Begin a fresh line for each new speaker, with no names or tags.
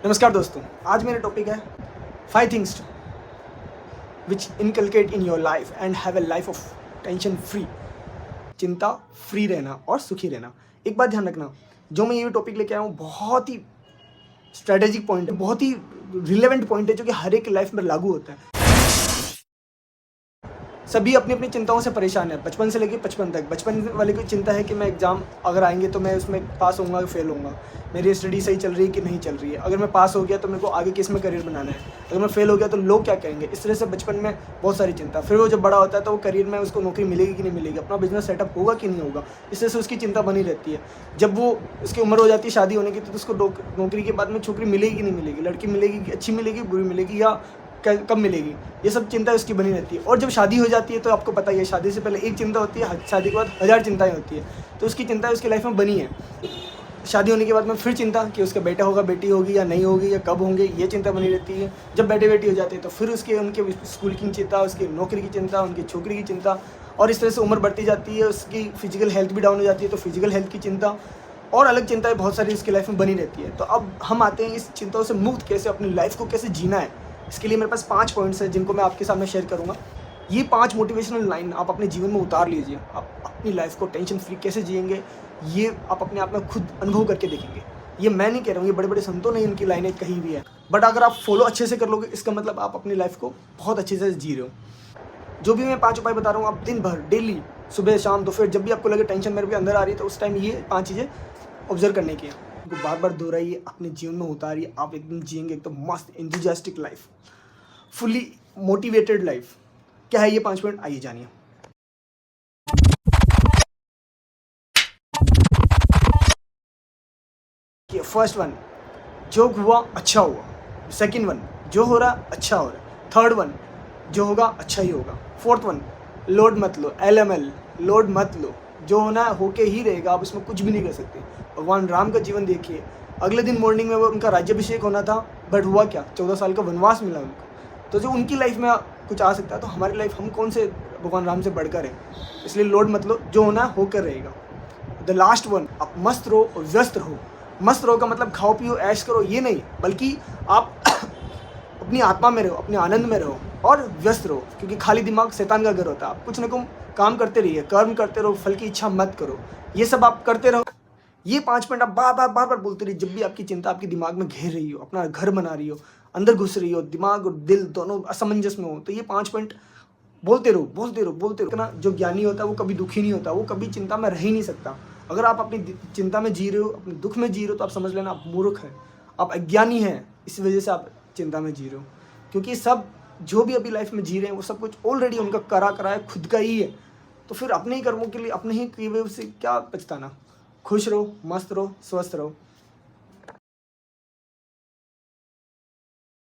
नमस्कार दोस्तों, आज मेरा टॉपिक है 5 things which inculcate in your life and have a life of tension free. चिंता फ्री रहना और सुखी रहना। एक बात ध्यान रखना, जो मैं ये टॉपिक लेके आया हूँ बहुत ही स्ट्रेटेजिक पॉइंट है, बहुत ही रिलेवेंट पॉइंट है जो कि हर एक लाइफ में लागू होता है। सभी अपनी अपनी चिंताओं से परेशान है, बचपन से लेकर 55 तक। बचपन वाले की चिंता है कि मैं एग्ज़ाम अगर आएंगे तो मैं उसमें पास होऊंगा कि फेल होऊंगा, मेरी स्टडी सही चल रही है कि नहीं चल रही है, अगर मैं पास हो गया तो मेरे को आगे किस में करियर बनाना है, अगर मैं फेल हो गया तो लोग क्या कहेंगे। इस तरह से बचपन में बहुत सारी चिंता। फिर वो जब बड़ा होता है तो वो करियर में उसको नौकरी मिलेगी कि नहीं मिलेगी, अपना बिजनेस सेटअप होगा कि नहीं होगा, इस तरह से उसकी चिंता बनी रहती है। जब वो उसकी उम्र हो जाती है शादी होने की तो उसको नौकरी के बाद में छोकरी मिलेगी कि नहीं मिलेगी, लड़की मिलेगी कि अच्छी मिलेगी बुरी मिलेगी या कब मिलेगी, ये सब चिंता उसकी बनी रहती है। और जब शादी हो जाती है तो आपको पता ही है, शादी से पहले एक चिंता होती है, शादी के बाद 1000 चिंताएं होती है। तो उसकी चिंता उसकी लाइफ में बनी है। शादी होने के बाद में फिर चिंता कि उसका बेटा होगा बेटी होगी या नहीं होगी या कब होंगे, ये चिंता बनी रहती है। जब बेटे बेटी हो जाते हैं तो फिर उनके स्कूल की चिंता, उसकी नौकरी की चिंता, उनकी छोकरी की चिंता, और इस तरह से उम्र बढ़ती जाती है, उसकी फिजिकल हेल्थ भी डाउन हो जाती है तो फिजिकल हेल्थ की चिंता और अलग चिंताएं बहुत सारी उसकी लाइफ में बनी रहती है। तो अब हम आते हैं इस चिंताओं से मुक्त कैसे, अपनी लाइफ को कैसे जीना है। इसके लिए मेरे पास 5 पॉइंट्स हैं जिनको मैं आपके सामने शेयर करूंगा। ये 5 मोटिवेशनल लाइन आप अपने जीवन में उतार लीजिए। आप अपनी लाइफ को टेंशन फ्री कैसे जिएंगे ये आप अपने आप में खुद अनुभव करके देखेंगे। ये मैं नहीं कह रहा हूँ, ये बड़े बड़े संतों ने इनकी लाइनें कही भी है, बट अगर आप फॉलो अच्छे से कर लोगे इसका मतलब आप अपनी लाइफ को बहुत अच्छे से जी रहे हो। जो भी मैं 5 उपाय बता रहा हूँ आप दिन भर डेली सुबह शाम दोपहर जब भी आपको लगे टेंशन मेरे भी अंदर आ रही है तो उस टाइम ये 5 चीज़ें ऑब्जर्व करने की है। उनको बार बार दोहराइए, अपने जीवन में उतारिए, आप एकदम जिएंगे एकदम मस्त enthusiastic life, fully motivated life. क्या है ये 5 पॉइंट, आइए जानिए। फर्स्ट वन, जो हुआ अच्छा हुआ। सेकंड वन, जो हो रहा अच्छा हो रहा। थर्ड वन, जो होगा अच्छा ही होगा। फोर्थ वन, लोड मत लो, LML, लोड मत लो, जो होना है होके ही रहेगा, आप इसमें कुछ भी नहीं कर सकते। भगवान राम का जीवन देखिए, अगले दिन मॉर्निंग में वो उनका राज्याभिषेक होना था, बट हुआ क्या, 14 साल का वनवास मिला उनको। तो जो उनकी लाइफ में कुछ आ सकता है तो हमारी लाइफ, हम कौन से भगवान राम से बढ़कर हैं। इसलिए लोड मत लो, जो होना है होकर रहेगा। द लास्ट वन, आप मस्त रहो और व्यस्त रहो। मस्त रहो का मतलब खाओ पियो ऐश करो ये नहीं, बल्कि आप अपनी आत्मा में रहो, अपने आनंद में रहो और व्यस्त रहो, क्योंकि खाली दिमाग शैतान का घर होता है। आप कुछ न कुछ काम करते रहिए, कर्म करते रहो, फल की इच्छा मत करो, ये सब आप करते रहो। ये 5 पॉइंट आप बार बार बोलते रहिए जब भी आपकी चिंता आपके दिमाग में घेर रही हो, अपना घर बना रही हो, अंदर घुस रही हो, दिमाग और दिल दोनों असमंजस में हो, तो ये 5 पॉइंट बोलते रहो बोलते रहो बोलते रहो ना। जो ज्ञानी होता है वो कभी दुखी नहीं होता, वो कभी चिंता में रह ही नहीं सकता। अगर आप अपनी चिंता में जी रहे हो, अपने दुख में जी रहे हो, तो आप समझ लेना आप मूर्ख हैं, आप अज्ञानी हैं। इस वजह से आप चिंता में जी रहे हो, क्योंकि सब जो भी अभी लाइफ में जी रहे हैं वो सब कुछ ऑलरेडी उनका करा कराया खुद का ही है। तो फिर अपने ही कर्मों के लिए अपने ही किए हुए से क्या पछताना। खुश रहो, मस्त रहो, स्वस्थ रहो।